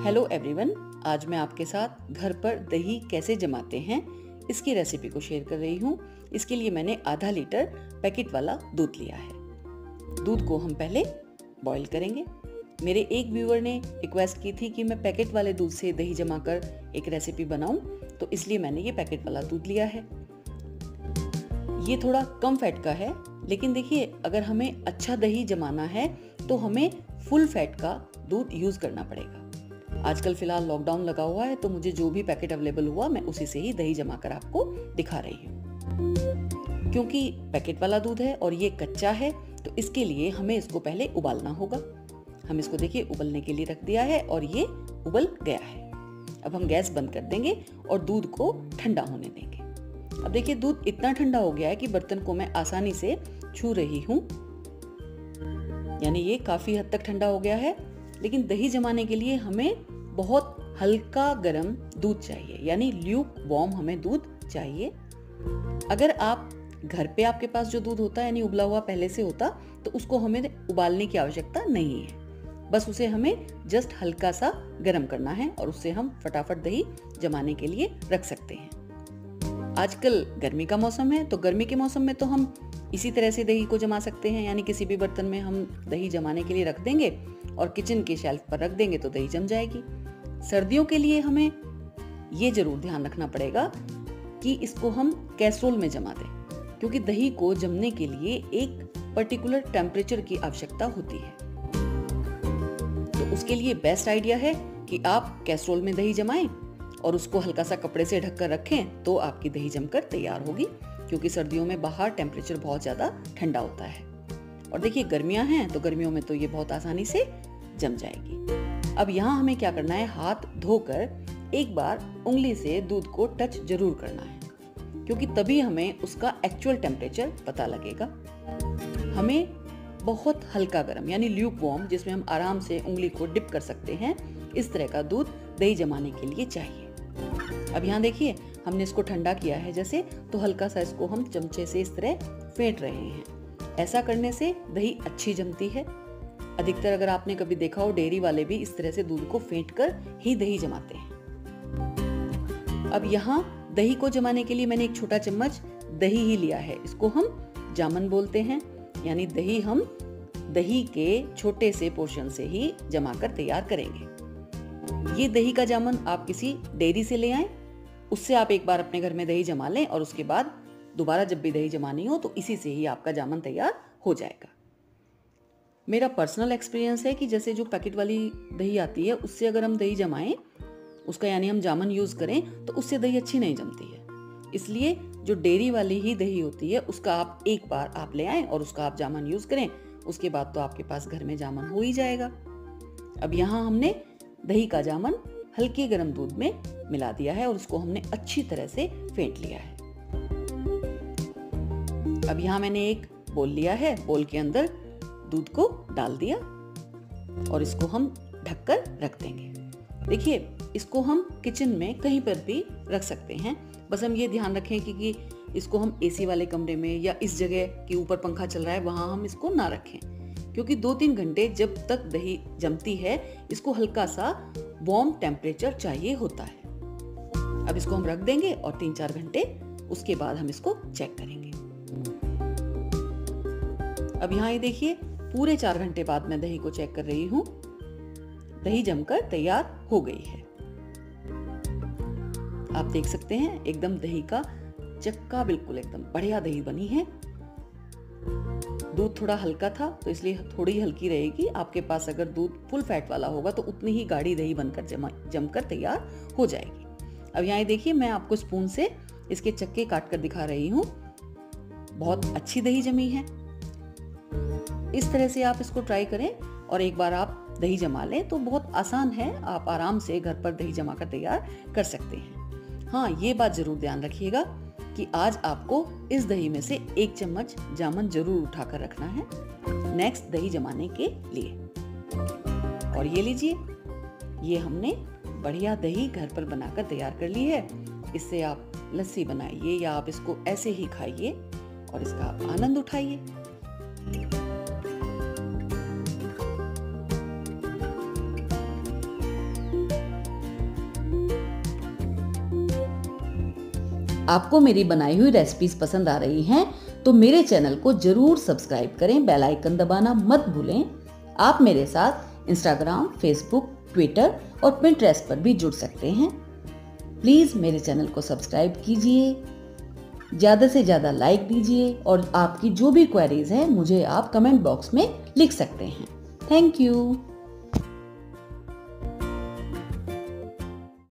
Hello everyone, आज मैं आपके साथ घर पर दही कैसे जमाते हैं इसकी रेसिपी को शेयर कर रही हूँ। इसके लिए मैंने आधा लीटर पैकेट वाला दूध लिया है। दूध को हम पहले बॉईल करेंगे। मेरे एक व्यूअर ने रिक्वेस्ट की थी कि मैं पैकेट वाले दूध से दही जमाकर एक रेसिपी बनाऊं, तो इसलिए मैंने ये पैकेट वाला दूध लिया है। ये थोड़ा कम फैट का है, लेकिन देखिए अगर हमें अच्छा दही जमाना है तो हमें फुल फैट का दूध यूज करना पड़ेगा। आजकल फिलहाल लॉकडाउन लगा हुआ है, तो मुझे जो भी पैकेट अवेलेबल हुआ मैं उसी से ही दही जमाकर आपको दिखा रही हूँ। क्योंकि पैकेट वाला दूध है और ये कच्चा है, तो इसके लिए हमें इसको पहले उबालना होगा। हम इसको देखिए उबलने के लिए रख दिया है और ये उबल गया है। अब हम गैस बंद कर देंगे और दूध को ठंडा होने देंगे। अब देखिए दूध इतना ठंडा हो गया है कि बर्तन को मैं आसानी से छू रही हूँ, यानी ये काफी हद तक ठंडा हो गया है। लेकिन दही जमाने के लिए हमें बहुत हल्का गर्म दूध चाहिए, यानी ल्यूक वार्म हमें दूध चाहिए। अगर आप घर पे आपके पास जो दूध होता है यानी उबला हुआ पहले से होता, तो उसको हमें उबालने की आवश्यकता नहीं है। बस उसे हमें जस्ट हल्का सा गर्म करना है और उससे हम फटाफट दही जमाने के लिए रख सकते हैं। आजकल गर्मी का मौसम है, तो गर्मी के मौसम में तो हम इसी तरह से दही को जमा सकते हैं, यानी किसी भी बर्तन में हम दही जमाने के लिए रख देंगे और किचन के शेल्फ पर रख देंगे तो दही जम जाएगी। सर्दियों के लिए हमें ये जरूर ध्यान रखना पड़ेगा कि इसको हम कैसरोल में जमा दें, क्योंकि दही को जमने के लिए एक पर्टिकुलर टेम्परेचर की आवश्यकता होती है। तो उसके लिए बेस्ट आइडिया है कि आप कैसरोल में दही जमाएं और उसको हल्का सा कपड़े से ढककर रखें, तो आपकी दही जमकर तैयार होगी। क्योंकि सर्दियों में बाहर टेम्परेचर बहुत ज्यादा ठंडा होता है और देखिए गर्मियां हैं, तो गर्मियों में तो ये बहुत आसानी से जम जाएगी। अब यहाँ हमें क्या करना है, हाथ धोकर एक बार उंगली से दूध को टच जरूर करना है, क्योंकि तभी हमें उसका एक्चुअल टेम्परेचर पता लगेगा। हमें बहुत हल्का गर्म यानी ल्यूक वार्म, जिसमें हम आराम से उंगली को डिप कर सकते हैं, इस तरह का दूध दही जमाने के लिए चाहिए। अब यहाँ देखिए हमने इसको ठंडा किया है जैसे, तो हल्का सा इसको हम चमचे से इस तरह फेंट रहे हैं। ऐसा करने से दही अच्छी जमती है। अधिकतर अगर आपने कभी देखा हो, डेयरी वाले भी इस तरह से दूध को फेंट कर ही दही जमाते हैं। अब यहाँ दही को जमाने के लिए मैंने एक छोटा चम्मच दही ही लिया है। इसको हम जामन बोलते हैं, यानी दही हम दही के छोटे से पोर्शन से ही जमाकर तैयार करेंगे। ये दही का जामन आप किसी डेयरी से ले आएं, उससे आप एक बार अपने घर में दही जमा लें और उसके बाद दोबारा जब भी दही जमानी हो तो इसी से ही आपका जामन तैयार हो जाएगा। मेरा पर्सनल एक्सपीरियंस है कि जैसे जो पैकेट वाली दही आती है उससे अगर हम दही जमाएं, उसका यानी हम जामन यूज करें, तो उससे दही अच्छी नहीं जमती है। इसलिए जो डेयरी वाली ही दही होती है उसका आप एक बार आप ले आएं और उसका आप जामन यूज करें, उसके बाद तो आपके पास घर में जामन हो ही जाएगा। अब यहाँ हमने दही का जामन हल्के गर्म दूध में मिला दिया है और उसको हमने अच्छी तरह से फेंट लिया है। अब यहाँ मैंने एक बोल लिया है, बोल के अंदर दूध को डाल दिया और इसको हम ढककर रख देंगे। देखिए इसको हम किचन में कहीं पर भी रख सकते हैं, बस हम ये ध्यान रखें कि इसको हम एसी वाले कमरे में या इस जगह के ऊपर पंखा चल रहा है वहां हम इसको ना रखें, क्योंकि 2-3 घंटे जब तक दही जमती है इसको हल्का सा वार्म टेम्परेचर चाहिए होता है। अब इसको हम रख देंगे और 3-4 घंटे उसके बाद हम इसको चेक करेंगे। अब यहाँ ये देखिए पूरे 4 घंटे बाद मैं दही को चेक कर रही हूँ। दही जमकर तैयार हो गई है। आप देख सकते हैं एकदम दही का चक्का बिल्कुल एकदम बढ़िया दही बनी है। दूध थोड़ा हल्का था तो इसलिए थोड़ी हल्की रहेगी। आपके पास अगर दूध फुल फैट वाला होगा तो उतनी ही गाढ़ी दही बनकर जमकर तैयार हो जाएगी। अब यहाँ देखिए मैं आपको स्पून से इसके चक्के काट कर दिखा रही हूँ। बहुत अच्छी दही जमी है। इस तरह से आप इसको ट्राई करें और एक बार आप दही जमा लें तो बहुत आसान है, आप आराम से घर पर दही जमा कर तैयार कर सकते हैं। हाँ, ये बात जरूर ध्यान रखिएगा कि आज आपको इस दही में से 1 चम्मच जामन जरूर उठाकर रखना है नेक्स्ट दही जमाने के लिए। और ये लीजिए, ये हमने बढ़िया दही घर पर बनाकर तैयार कर ली है। इससे आप लस्सी बनाइए या आप इसको ऐसे ही खाइए और इसका आप आनंद उठाइए। आपको मेरी बनाई हुई रेसिपीज पसंद आ रही हैं तो मेरे चैनल को जरूर सब्सक्राइब करें, बेल आइकन दबाना मत भूलें। आप मेरे साथ इंस्टाग्राम, फेसबुक, ट्विटर और पिंटरेस्ट पर भी जुड़ सकते हैं। प्लीज़ मेरे चैनल को सब्सक्राइब कीजिए, ज़्यादा से ज़्यादा लाइक दीजिए और आपकी जो भी क्वेरीज हैं मुझे आप कमेंट बॉक्स में लिख सकते हैं। Thank you.